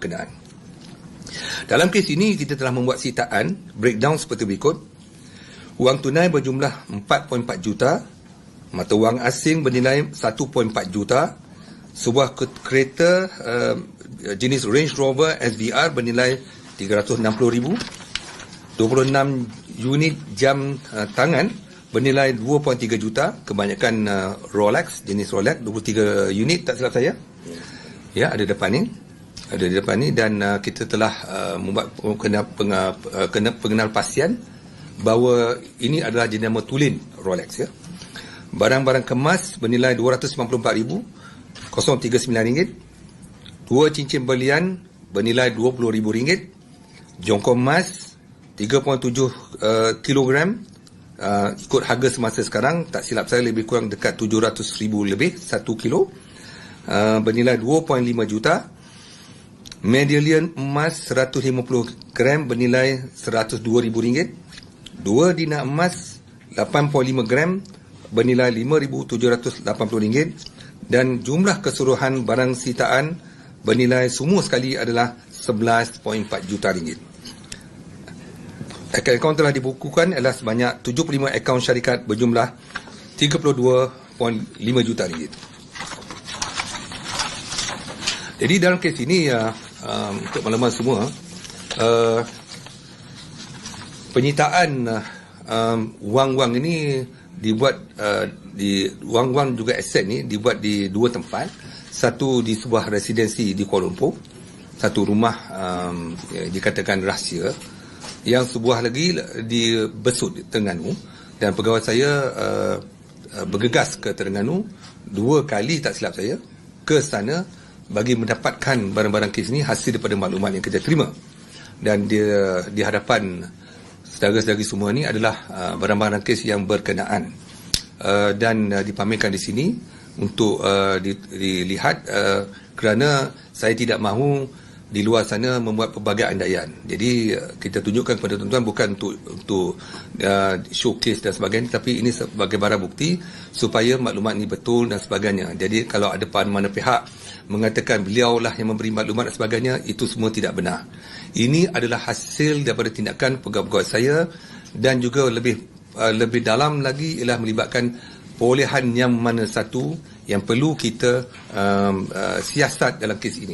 berkenaan. Dalam kes ini, kita telah membuat sitaan breakdown seperti berikut. Wang tunai berjumlah 4.4 juta, mata wang asing bernilai 1.4 juta, sebuah kereta jenis Range Rover SVR bernilai 360,000, 26 unit jam tangan bernilai 2.3 juta, kebanyakan Rolex, jenis Rolex, 23 unit tak silap saya. Ya, ada depan ni, dan kita telah membuat pengenalpastian bahawa ini adalah jenama tulen Rolex, ya. Barang-barang kemas bernilai RM290,039, 2 cincin berlian bernilai RM20,000, jongkong emas 3.7 kilogram, ikut harga semasa sekarang, tak silap saya lebih kurang dekat 700,000 lebih 1 kilo, bernilai 2.5 juta. Medallion emas 150 gram bernilai RM102,000, 2 dinar emas 8.5 gram bernilai RM5,780, dan jumlah keseluruhan barang sitaan bernilai semua sekali adalah RM11.4 juta. Akaun telah dibukukan adalah sebanyak 75 akaun syarikat berjumlah RM32.5 juta. Jadi dalam kes ini, untuk makluman semua, penyitaan wang-wang ini dibuat wang-wang juga aset ni dibuat di dua tempat. Satu di sebuah residensi di Kuala Lumpur, satu rumah dikatakan rahsia, yang sebuah lagi di Besut, Terengganu, dan pegawai saya bergegas ke Terengganu 2 kali tak silap saya ke sana bagi mendapatkan barang-barang kes ini hasil daripada maklumat yang kita terima, dan dia di hadapan saudara-saudari semua ni adalah barang-barang kes yang berkenaan, dan dipamerkan di sini untuk dilihat, kerana saya tidak mahu di luar sana membuat pelbagai andaian. Jadi kita tunjukkan kepada tuan-tuan bukan untuk showcase dan sebagainya, tapi ini sebagai barang bukti supaya maklumat ini betul dan sebagainya. Jadi kalau ada mana pihak mengatakan beliau lah yang memberi maklumat dan sebagainya, itu semua tidak benar. Ini adalah hasil daripada tindakan pegawai-pegawai saya, dan juga lebih dalam lagi ialah melibatkan perolehan yang mana satu yang perlu kita siasat dalam kes ini.